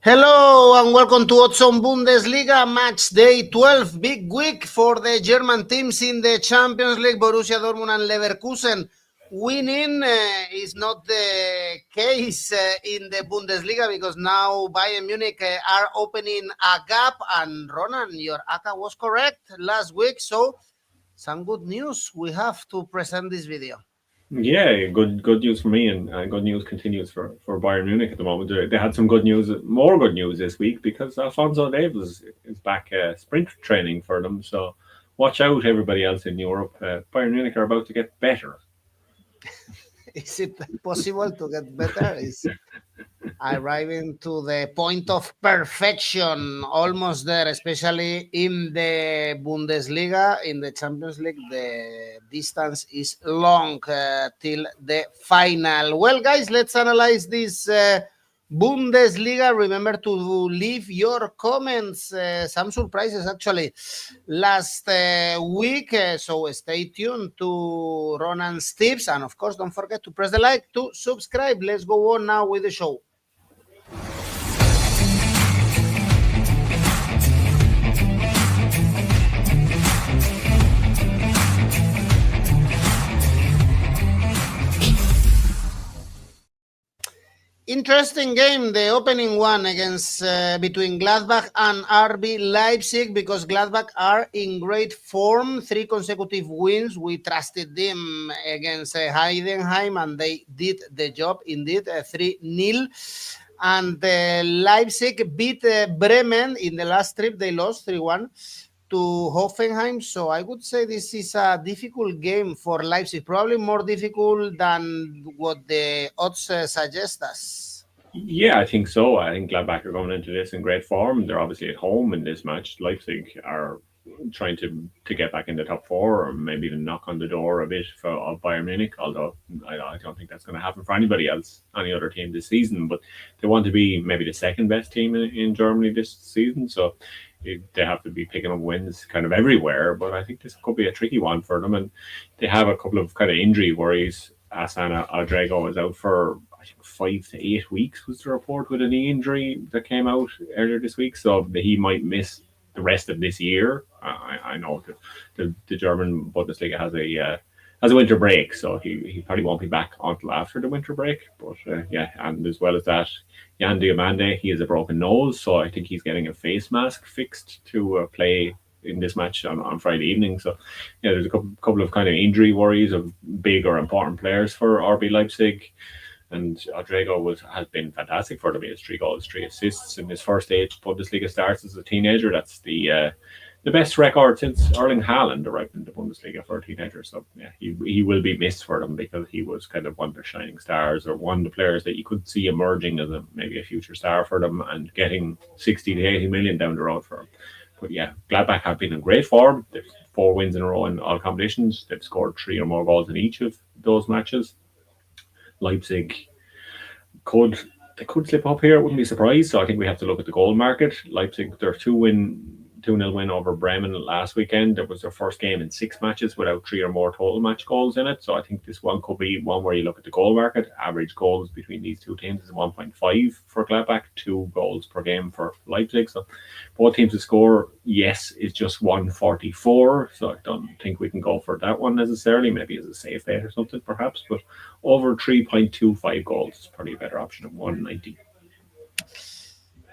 Hello and welcome to 𝐿𝐴𝐧𝐧𝐷𝗀 Bundesliga match day 12. Big week for the German teams in the Champions League. Borussia Dortmund and Leverkusen winning is not the case in the Bundesliga because now Bayern Munich are opening a gap. And Ronan, your ACCA was correct last week, so some good news we have to present this video. Yeah, good news for me, and good news continues for Bayern Munich at the moment. They had some good news, more good news this week because Alphonso Davies is back sprint training for them. So watch out, everybody else in Europe. Bayern Munich are about to get better. Is it possible to get better? Is arriving to the point of perfection, almost there, especially in the Bundesliga. In the Champions League, the distance is long till the final. Well, guys, let's analyze this Bundesliga. Remember to leave your comments. Some surprises actually last week, so stay tuned to Ronan's tips, and of course don't forget to press the like to subscribe. Let's go on now with the show. Interesting game, the opening one against between Gladbach and RB Leipzig, because Gladbach are in great form, 3 consecutive wins. We trusted them against Heidenheim and they did the job indeed, 3-0. And Leipzig beat Bremen in the last trip. They lost 3-1 to Hoffenheim. So I would say this is a difficult game for Leipzig, probably more difficult than what the odds suggest us. Yeah, I think so. I think Gladbach are going into this in great form. They're obviously at home in this match. Leipzig are trying to get back in the top 4 or maybe even knock on the door a bit of Bayern Munich, although I don't think that's going to happen for anybody else, any other team this season. But they want to be maybe the second best team in Germany this season, so they have to be picking up wins kind of everywhere. But I think this could be a tricky one for them, and they have a couple of kind of injury worries. Asana Aldrago is out for, I think, 5 to 8 weeks was the report, with a knee injury that came out earlier this week, so he might miss the rest of this year. I know that the German Bundesliga has a winter break, so he probably won't be back until after the winter break. But yeah, and as well as that, 𝐻𝐿𝐴𝐴𝐴, he has a broken nose, so I think he's getting a face mask fixed to play in this match on Friday evening. So yeah, there's a couple of kind of injury worries of big or important players for RB Leipzig. And Aldrago has been fantastic for them. He has 3 goals, 3 assists in his first 8 Bundesliga starts as a teenager. That's the best record since Erling Haaland arrived in the Bundesliga for a teenager. So yeah, he will be missed for them because he was kind of one of the shining stars, or one of the players that you could see emerging as maybe a future star for them and getting 60 to 80 million down the road for him. But yeah, Gladbach have been in great form. They've 4 wins in a row in all competitions. They've scored 3 or more goals in each of those matches. Leipzig could slip up here. I wouldn't be surprised. So I think we have to look at the goal market. Leipzig, their 2-0 win over Bremen last weekend. It was their first game in 6 matches without 3 or more total match goals in it. So I think this one could be one where you look at the goal market. Average goals between these two teams is 1.5 for Gladbach, 2 goals per game for Leipzig. So both teams to score, yes, is just 144. So I don't think we can go for that one necessarily. Maybe as a safe bet or something, perhaps. But over 3.25 goals is probably a better option at 190.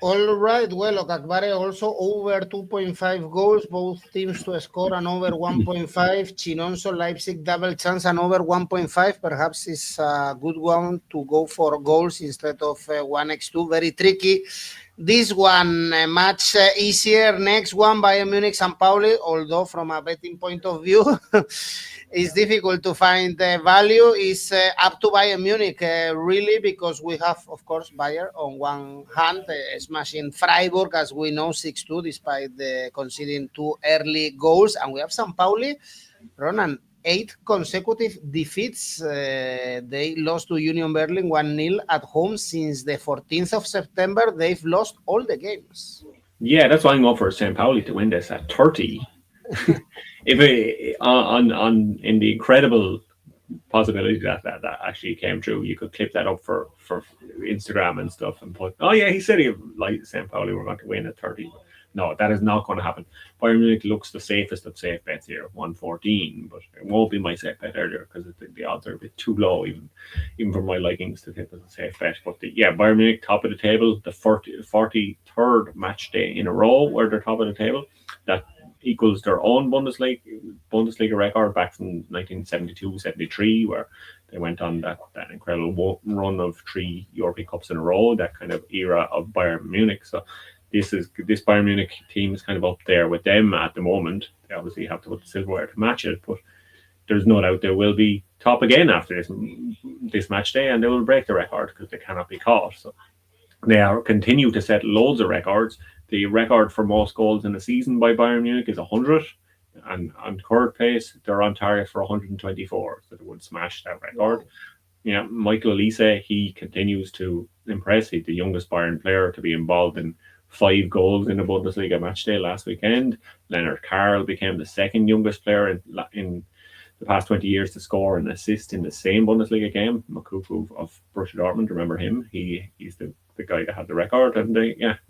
All right, well, 𝐿𝐴𝐴𝐴 also over 2.5 goals, both teams to score, and over 1.5. Chinonso Leipzig double chance and over 1.5. Perhaps it's a good one to go for goals instead of 1x2. Very tricky. This one much easier. Next one, Bayern Munich, Pauli, although from a betting point of view, it's difficult to find the value. Is up to Bayern Munich, really, because we have, of course, Bayern on one hand, smashing Freiburg, as we know, 6-2, despite the conceding 2 early goals. And we have Pauli, Ronan, 8 consecutive defeats. They lost to Union Berlin 1-0 at home since the 14th of September. They've lost all the games. Yeah, that's why I'm going for St. Pauli to win this at 30. If in the incredible possibility that actually came true. You could clip that up for Instagram and stuff and put, oh yeah, he said he like St. Pauli were going to win at 30. No, that is not going to happen. Bayern Munich looks the safest of safe bets here, 114, but it won't be my safe bet earlier because the odds are a bit too low, even for my likings to tip as a safe bet. But Bayern Munich top of the table, the 43rd match day in a row where they're top of the table. That equals their own Bundesliga record back from 1972-73, where they went on that incredible run of 3 European Cups in a row, that kind of era of Bayern Munich. So this Bayern Munich team is kind of up there with them at the moment. They obviously have to put the silverware to match it, but there's no doubt they will be top again after this match day, and they will break the record because they cannot be caught. So they continue to set loads of records. The record for most goals in a season by Bayern Munich is 100, and on current pace, they're on target for 124, so they would smash that record. Yeah, Michael Olise, he continues to impress. He's the youngest Bayern player to be involved in 5 goals in a Bundesliga match day last weekend. Leonard Karl became the second youngest player in the past 20 years to score an assist in the same Bundesliga game. Moukoko of Borussia Dortmund, remember him? He's the guy that had the record. And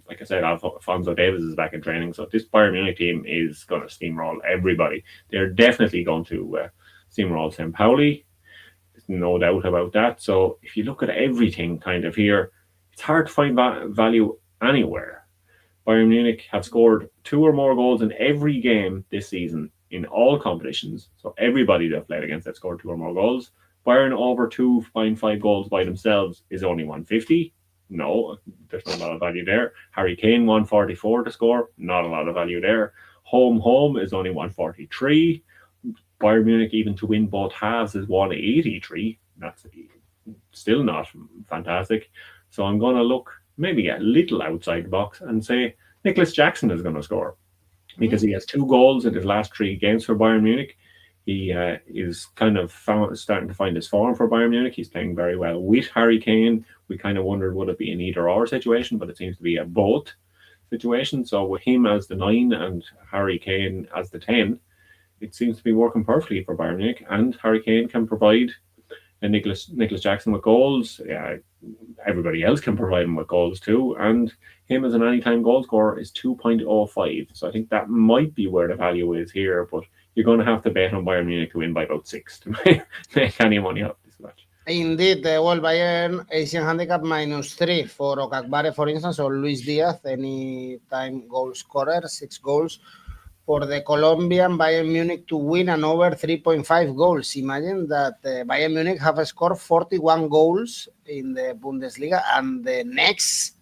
like I said, Alphonso Davies is back in training. So this Bayern Munich team is going to steamroll everybody. They're definitely going to steamroll St. Pauli. There's no doubt about that. So if you look at everything kind of here, it's hard to find value anywhere. Bayern Munich have scored 2 or more goals in every game this season in all competitions. So everybody they've played against have scored 2 or more goals. Bayern over 2.5 goals by themselves is only 150. No, there's not a lot of value there. Harry Kane 144 to score, not a lot of value there. Home is only 143. Bayern Munich even to win both halves is 183. That's still not fantastic. So I'm going to look maybe a little outside the box and say Nicholas Jackson is going to score because he has 2 goals in his last 3 games for Bayern Munich. He is kind of starting to find his form for Bayern Munich. He's playing very well with Harry Kane. We kind of wondered, would it be an either-or situation, but it seems to be a both situation. So with him as the 9 and Harry Kane as the 10, it seems to be working perfectly for Bayern Munich. And Harry Kane can provide Nicholas Jackson with goals. Everybody else can provide him with goals too. And him as an anytime goal scorer is 2.05. So I think that might be where the value is here, but you're going to have to bet on Bayern Munich to win by about 6 to make any money out of this match. Indeed, Bayern Asian handicap -3 for 𝐿𝐴𝐵𝐴𝐵, for instance, or Luis Diaz, anytime goal scorer, 6 goals. For the Colombian Bayern Munich to win and over 3.5 goals. Imagine that Bayern Munich have scored 41 goals in the Bundesliga, and the next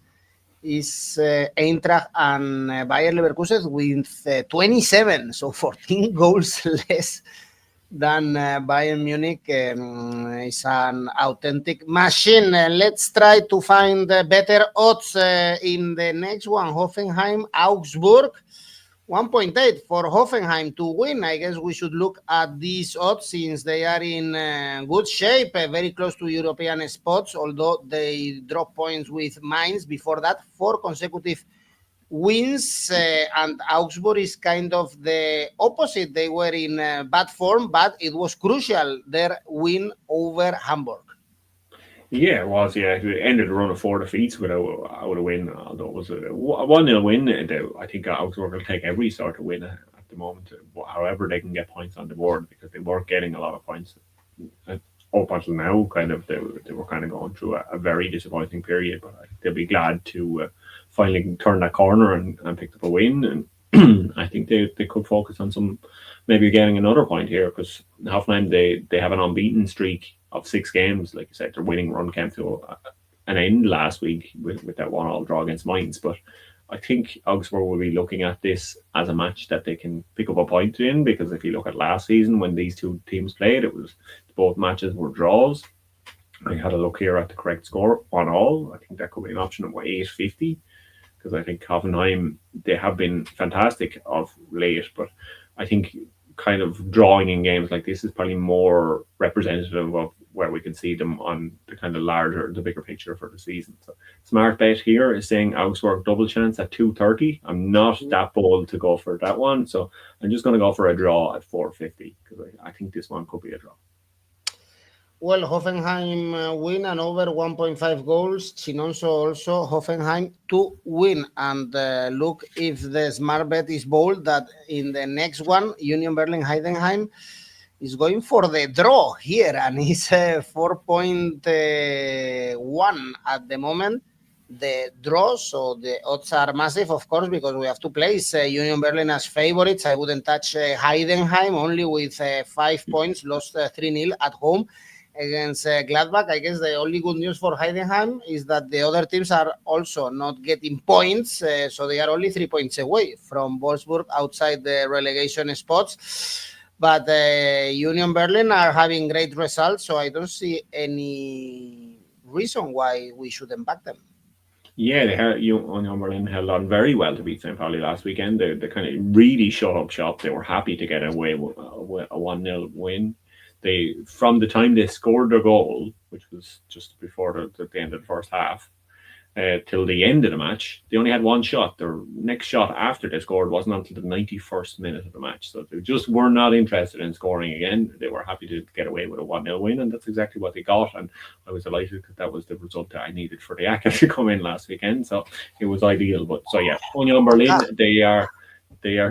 is Eintracht and Bayer Leverkusen with 27, so 14 goals less than Bayern Munich. Is an authentic machine. Let's try to find better odds in the next one. Hoffenheim, Augsburg. 1.8 for Hoffenheim to win. I guess we should look at these odds since they are in good shape, very close to European spots, although they drop points with Mainz before that. 4 consecutive wins, and Augsburg is kind of the opposite. They were in bad form, but it was crucial, their win over Hamburg. Yeah, it was. Yeah, it ended a run of 4 defeats without a win. Although it was a 1-0 win, I think Augsburg will take every sort of win at the moment. However, they can get points on the board because they weren't getting a lot of points up until now. Kind of, they were kind of going through a very disappointing period. But they'll be glad to finally turn that corner and pick up a win. And I think they could focus on maybe getting another point here because Hoffenheim they have an unbeaten streak of 6 games. Like you said, their winning run came to an end last week with that 1-1 draw against Mainz. But I think Augsburg will be looking at this as a match that they can pick up a point in, because if you look at last season when these 2 teams played, it was both matches were draws. I had a look here at the correct score, 1-1. I think that could be an option of 850, because I think Hoffenheim, they have been fantastic of late, but I think kind of drawing in games like this is probably more representative of where we can see them on the kind of the bigger picture for the season. So smart bet here is saying Augsburg double chance at 230. I'm not that bold to go for that one, so I'm just going to go for a draw at 450 because I think this one could be a draw. Well, Hoffenheim win and over 1.5 goals. Chinonso also Hoffenheim to win. And look if the smart bet is bold that in the next one, Union Berlin Heidenheim is going for the draw here, and it's 4.1 at the moment. The draw, so the odds are massive, of course, because we have to place Union Berlin as favorites. I wouldn't touch Heidenheim, only with 5 points, lost 3-0 at home against Gladbach. I guess the only good news for Heidenheim is that the other teams are also not getting points, so they are only 3 points away from Wolfsburg outside the relegation spots. But Union Berlin are having great results, so I don't see any reason why we shouldn't back them. Yeah, Union Berlin held on very well to beat St. Pauli last weekend. They kind of really shut up shop. They were happy to get away with a 1-0 win. They, from the time they scored their goal, which was just before the end of the first half, till the end of the match, they only had one shot. Their next shot after they scored wasn't until the 91st minute of the match. So they just were not interested in scoring again. They were happy to get away with a 1-0 win, and that's exactly what they got. And I was delighted because that was the result that I needed for the ACCA to come in last weekend. So it was ideal. But so yeah, Union Berlin, they are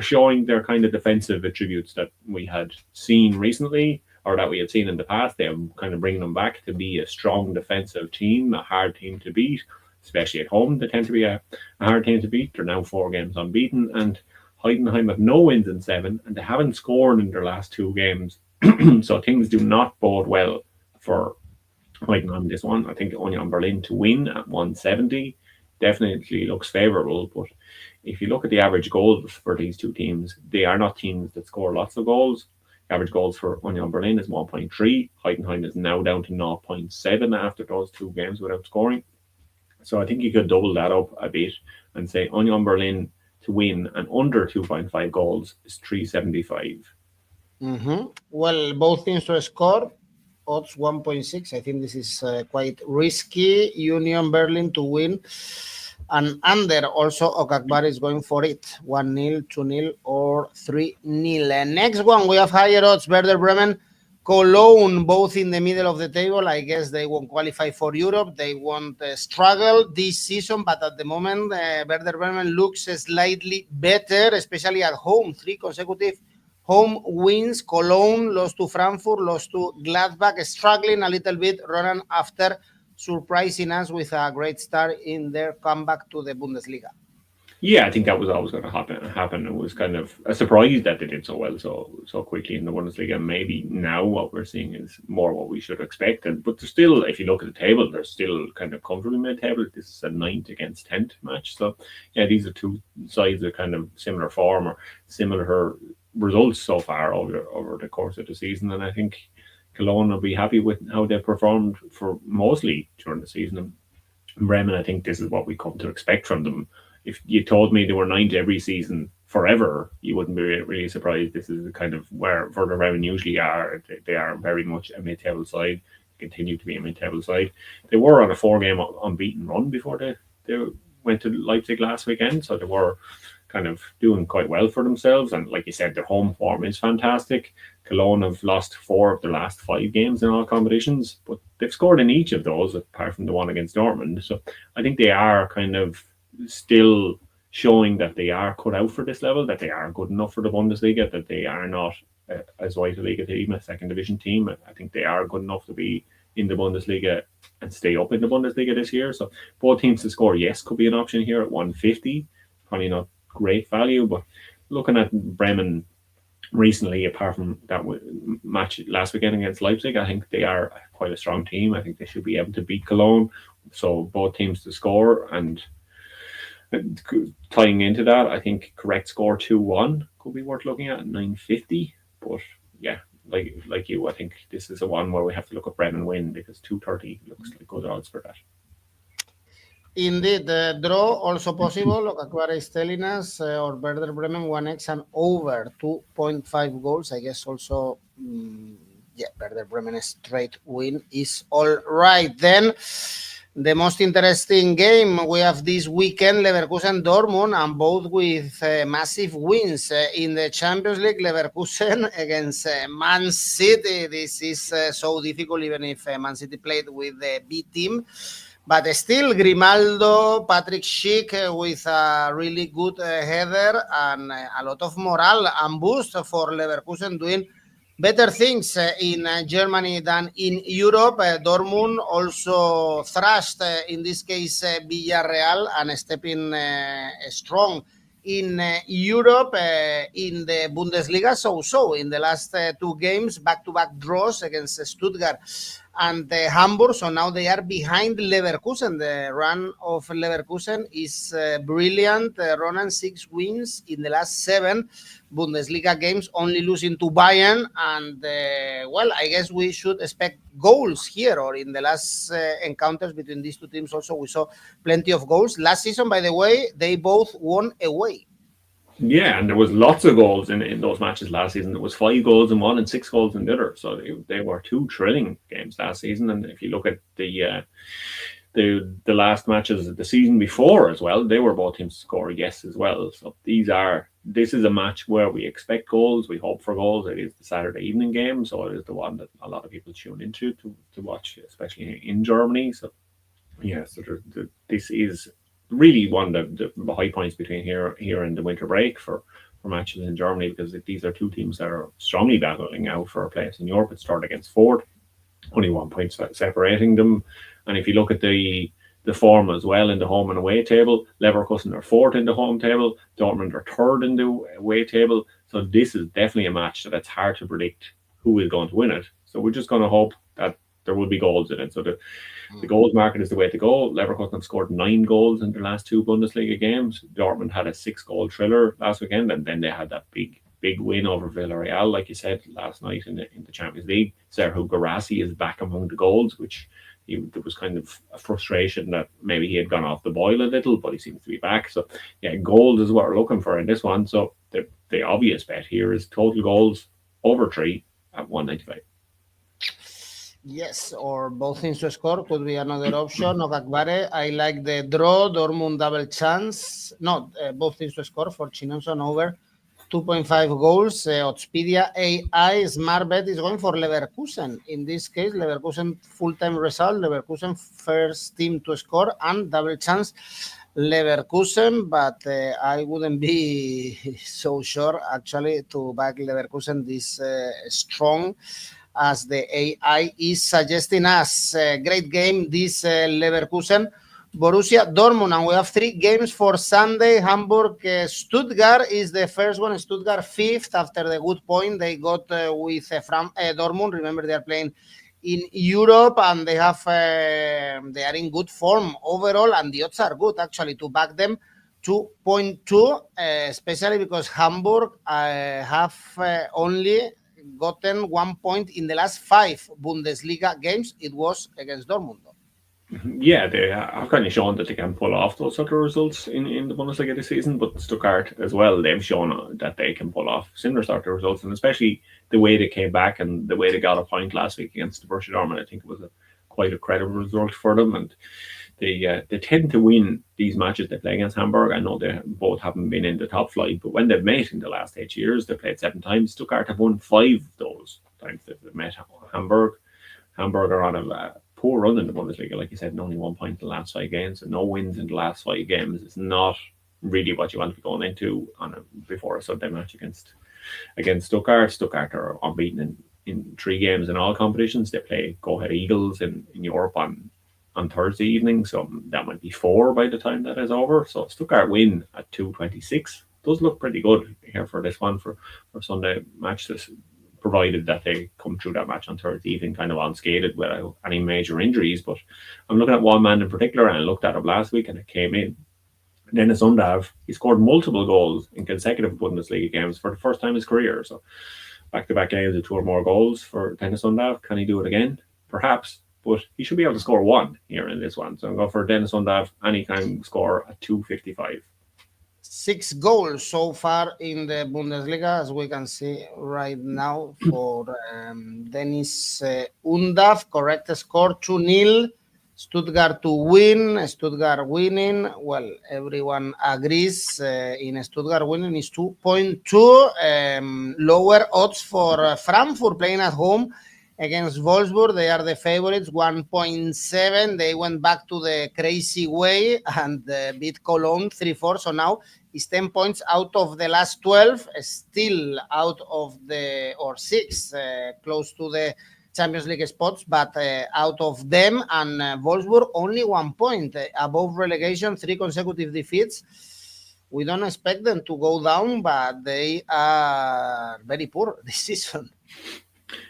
showing their kind of defensive attributes that we had seen recently, or that we had seen in the past. They are kind of bringing them back to be a strong defensive team, a hard team to beat. Especially at home, they tend to be a hard team to beat. They're now 4 games unbeaten, and Heidenheim have no wins in 7, and they haven't scored in their last 2 games. So things do not bode well for Heidenheim this one. I think Union Berlin to win at 170 definitely looks favourable, but if you look at the average goals for these two teams, they are not teams that score lots of goals. The average goals for Union Berlin is 1.3. Heidenheim is now down to 0.7 after those 2 games without scoring. So I think you could double that up a bit and say Union Berlin to win and under 2.5 goals is 375. Well, both teams to score, odds 1.6. I think this is quite risky. Union Berlin to win and under. Also, 𝐿𝐴𝐴𝐵 is going for it. 1-0, 2-0, or 3-0. Next one, we have higher odds. Werder Bremen, Cologne, both in the middle of the table. I guess they won't qualify for Europe. They won't struggle this season, but at the moment, Werder Bremen looks slightly better, especially at home. 3 consecutive home wins. Cologne lost to Frankfurt, lost to Gladbach, struggling a little bit, Ronan, after surprising us with a great start in their comeback to the Bundesliga. Yeah, I think that was always going to happen. It was kind of a surprise that they did so well so quickly in the Bundesliga. Maybe now what we're seeing is more what we should expect. But they're still, if you look at the table, they're still kind of comfortably mid-table. This is a 9th against 10th match. So yeah, these are two sides of kind of similar form or similar results so far over the course of the season. And I think Cologne will be happy with how they've performed for mostly during the season. And Bremen, I think this is what we come to expect from them. If you told me they were 9th every season forever, you wouldn't be really surprised. This is kind of where Werder Bremen usually are. They are very much a mid-table side, continue to be a mid-table side. They were on a 4-game unbeaten run before they went to Leipzig last weekend, so they were kind of doing quite well for themselves. And like you said, their home form is fantastic. Cologne have lost 4 of their last 5 games in all competitions, but they've scored in each of those apart from the one against Dortmund. So I think they are kind of still showing that they are cut out for this level, that they are good enough for the Bundesliga, that they are not a Zweite Liga team, a second division team. I think they are good enough to be in the Bundesliga and stay up in the Bundesliga this year. So both teams to score, yes, could be an option here at 150. Probably not great value, but looking at Bremen recently, apart from that match last weekend against Leipzig, I think they are quite a strong team. I think they should be able to beat Cologne. So both teams to score, and tying into that, I think correct score 2-1 could be worth looking at 950. But yeah, like you, I think this is a one where we have to look at Bremen win because 230 looks like good odds for that. Indeed, the draw also possible. 𝐿𝐴𝐴𝐵 is telling us, or Werder Bremen 1x and over 2.5 goals. I guess also, Werder Bremen straight win is all right. Then The most interesting game we have this weekend, Leverkusen Dortmund, and both with massive wins in the Champions League. Leverkusen against Man City. This is so difficult, even if Man City played with the B team. But still, Grimaldo, Patrick Schick with a really good header and a lot of morale and boost for Leverkusen doing better things in Germany than in Europe. Dortmund also thrashed, in this case, Villarreal, and stepping strong in Europe, in the Bundesliga. So in the last two games, back-to-back draws against Stuttgart and Hamburg. So now they are behind Leverkusen. The run of Leverkusen is brilliant. Ronan, 6 wins in the last 7 Bundesliga games, only losing to Bayern. And well, I guess we should expect goals here, or in the last encounters between these two teams also we saw plenty of goals. Last season, by the way, they both won away. Yeah, and there was lots of goals in those matches last season. There was 5 goals in one and 6 goals in the other. So they were 2 thrilling games last season. And if you look at the last matches of the season before as well, they were both teams to score yes as well. So this is a match where we expect goals. We hope for goals. It is the Saturday evening game, so it is the one that a lot of people tune into to watch, especially in Germany. So yeah, so this is really one of the high points between here and the winter break for matches in Germany, because these are two teams that are strongly battling out for a place in Europe. It's third against fourth, only 1 point separating them. And if you look at the form as well in the home and away table, Leverkusen are 4th in the home table, Dortmund are 3rd in the away table. So this is definitely a match that it's hard to predict who is going to win it. So we're just going to hope that there will be goals in it. So the goals market is the way to go. Leverkusen have scored 9 goals in their last 2 Bundesliga games. Dortmund had a 6-goal thriller last weekend, and then they had that big win over Villarreal, like you said, last night in the Champions League. 𝗀𝗏 is back among the goals, which there was kind of a frustration that maybe he had gone off the boil a little, but he seems to be back. So yeah, goals is what we're looking for in this one. So the obvious bet here is total goals over 3 at 195. Yes, or both teams to score could be another option. 𝐿𝐴𝐵𝐴𝐴. I like the draw, Dortmund double chance. No, both teams to score for Chinonson over 2.5 goals. Oddspedia AI smart bet is going for Leverkusen. In this case, Leverkusen full-time result, Leverkusen first team to score, and double chance Leverkusen. But I wouldn't be so sure, actually, to back Leverkusen this strong as the AI is suggesting us. Great game, this Leverkusen. Borussia Dortmund, and we have 3 games for Sunday. Hamburg, Stuttgart is the first one. Stuttgart 5th after the good point they got with Dortmund. Remember, they are playing in Europe, and they are in good form overall, and the odds are good actually to back them. 2.2, especially because Hamburg have only gotten 1 point in the last 5 Bundesliga games. It was against Dortmund. Yeah, they have kind of shown that they can pull off those sort of results in the Bundesliga this season, but Stuttgart as well, they've shown that they can pull off similar sort of results, and especially the way they came back and the way they got a point last week against the Borussia Dortmund. I think it was quite a credible result for them, and they tend to win these matches they play against Hamburg. I know they both haven't been in the top flight, but when they've met in the last 8 years, they played 7 times. Stuttgart have won 5 of those times they've met Hamburg. Hamburg are on a poor run in the Bundesliga, like you said, only 1 point in the last 5 games, and no wins in the last 5 games. It's not really what you want to be going into before a Sunday match against Stuttgart. Stuttgart are unbeaten in 3 games in all competitions. They play 𝐿𝐴𝐵𝐴 in Europe on Thursday evening, so that might be 4 by the time that is over. So Stuttgart win at 2.26 does look pretty good here for this one for Sunday match, provided that they come through that match on Thursday evening kind of unscathed without any major injuries. But I'm looking at one man in particular, and I looked at him last week and it came in. Dennis Undav, he scored multiple goals in consecutive Bundesliga games for the first time in his career. So back-to-back games with 2 or more goals for Dennis Undav. Can he do it again? Perhaps. But he should be able to score 1 here in this one. So I'm going for Dennis Undav, anytime score at 2.55. 6 goals so far in the Bundesliga, as we can see right now, for Dennis Undav. Correct score 2-0 Stuttgart to win, Stuttgart winning. Well, everyone agrees in Stuttgart winning is 2.2. Lower odds for Frankfurt playing at home against Wolfsburg. They are the favorites, 1.7. They went back to the crazy way and beat Cologne 3-4. So now it's 10 points out of the last 12, still out of the, or 6, close to the Champions League spots, but out of them, and Wolfsburg only 1 point above relegation, 3 consecutive defeats. We don't expect them to go down, but they are very poor this season.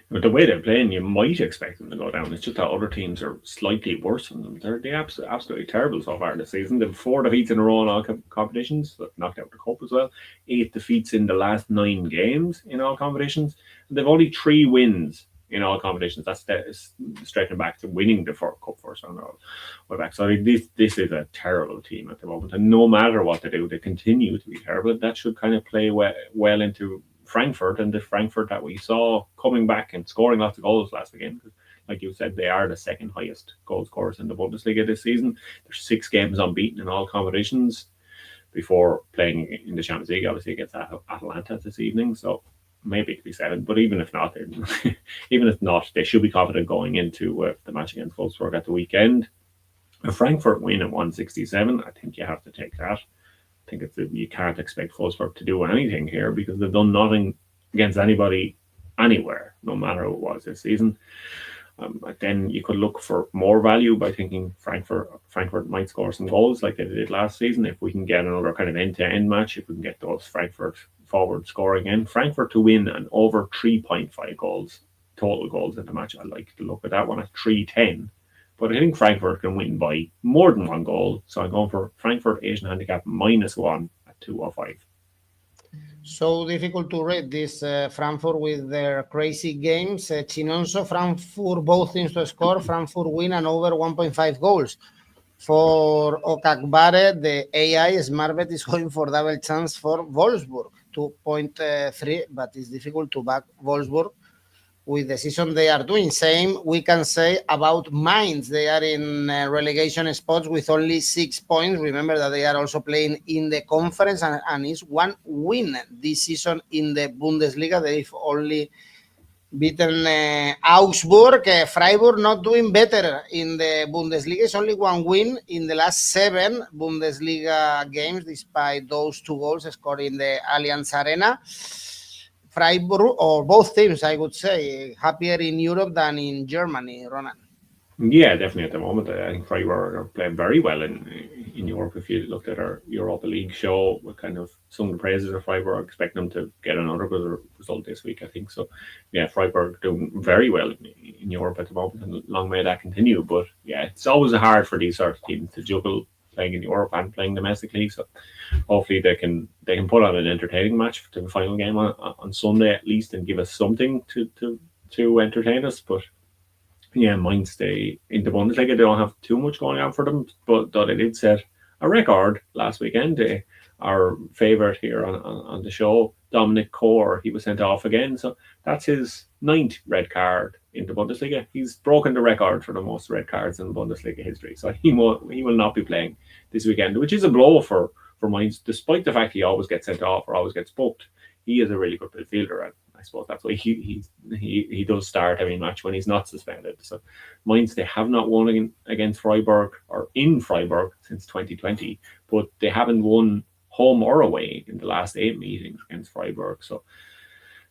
But the way they're playing, you might expect them to go down. It's just that other teams are slightly worse than them. They're absolutely terrible so far this season. They've 4 defeats in a row in all competitions. They've knocked out the cup as well. 8 defeats in the last 9 games in all competitions. And they've only 3 wins in all competitions. That's stretching back to winning the cup first round way back. So this is a terrible team at the moment. And no matter what they do, they continue to be terrible. That should kind of play well into Frankfurt, and the Frankfurt that we saw coming back and scoring lots of goals last weekend. Like you said, they are the second highest goal scorers in the Bundesliga this season. There's 6 games unbeaten in all competitions before playing in the Champions League, obviously against Atalanta this evening. So maybe it could be 7, but even if not, they should be confident going into the match against Wolfsburg at the weekend. A Frankfurt win at 167, I think you have to take that. I think you can't expect Wolfsburg to do anything here because they've done nothing against anybody anywhere, no matter who it was this season. But then you could look for more value by thinking Frankfurt might score some goals like they did last season. If we can get another kind of end-to-end match, if we can get those Frankfurt forward scoring in, Frankfurt to win and over 3.5 goals, total goals in the match. I like to look at that one at 3.10. But I think Frankfurt can win by more than 1 goal. So I'm going for Frankfurt Asian handicap -1 at 2.05. So difficult to read this Frankfurt with their crazy games. 𝐿, Frankfurt, both teams to score. Frankfurt win and over 1.5 goals. For 𝐿𝐴𝐵𝐴, the AI smart bet is going for double chance for Wolfsburg, 2.3, but it's difficult to back Wolfsburg with the season they are doing. Same we can say about Mainz. They are in relegation spots with only 6 points. Remember that they are also playing in the conference and is 1 win this season in the Bundesliga. They've only beaten Augsburg. Freiburg not doing better in the Bundesliga. It's only 1 win in the last 7 Bundesliga games, despite those 2 goals scored in the Allianz Arena. Freiburg, or both teams, I would say, happier in Europe than in Germany, Ronan. Yeah, definitely at the moment. I think Freiburg are playing very well in Europe. If you looked at our Europa League show, we kind of sung the praises of Freiburg. I expect them to get another good result this week, I think. So, yeah, Freiburg doing very well in Europe at the moment, and long may that continue. But, yeah, it's always hard for these sort of teams to juggle playing in Europe and playing domestically. So hopefully they can put on an entertaining match to the final game on Sunday at least and give us something to entertain us. But yeah, Mainz stay in the Bundesliga. They don't have too much going on for them, but they did set a record last weekend. Our favourite here on the show, 𝗵𝐿𝐿𝐴, he was sent off again. So that's his 9th red card in the Bundesliga. He's broken the record for the most red cards in Bundesliga history. So he will not be playing this weekend, which is a blow for Mainz, despite the fact he always gets sent off or always gets booked. He is a really good midfielder, and I suppose that's why he does start every match when he's not suspended. So Mainz, they have not won against Freiburg or in Freiburg since 2020, but they haven't won home or away in the last 8 meetings against Freiburg. So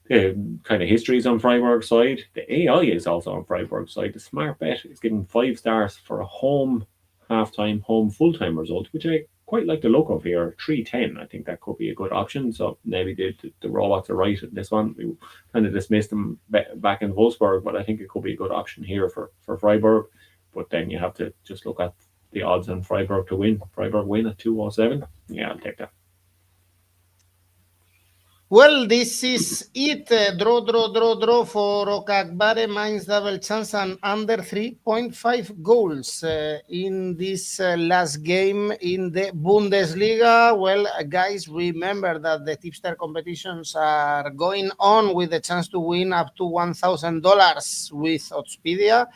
the kind of history is on Freiburg's side. The AI is also on Freiburg's side. The smart bet is giving 5 stars for a home half-time, home full-time result, which I quite like the look of here. 3.10, I think that could be a good option. So maybe the robots are right in this one. We kind of dismissed them back in Wolfsburg, but I think it could be a good option here for Freiburg. But then you have to just look at the odds on Freiburg to win. Freiburg win at 2.07. Yeah, I'll take that. Well, this is it. Draw for 𝐿𝐴𝐵𝐴, Mainz double chance and under 3.5 goals in this last game in the Bundesliga. Well, guys, remember that the tipster competitions are going on with the chance to win up to $1,000 with Oddspedia.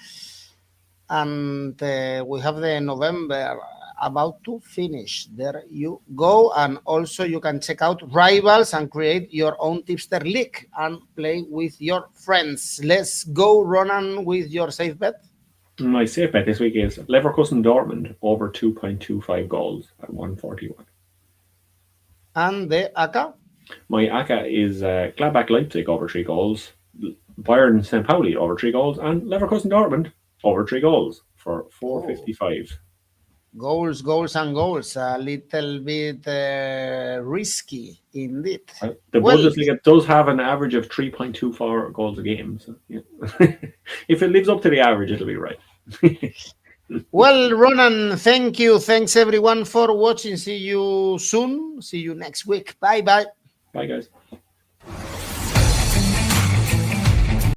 And we have the November about to finish. There you go. And also you can check out Rivals and create your own tipster league and play with your friends. Let's go, Ronan, with your safe bet. My safe bet this week is Leverkusen Dortmund over 2.25 goals at 141. And the ACCA? My ACCA is Gladbach Leipzig over 3 goals, Bayern St. Pauli over 3 goals, and Leverkusen Dortmund over 3 goals for 455. Goals, goals, and goals. A little bit risky indeed. The Bundesliga does have an average of 3.24 goals a game. So, yeah. If it lives up to the average, it'll be right. Well, Ronan, thank you. Thanks, everyone, for watching. See you soon. See you next week. Bye-bye. Bye, guys.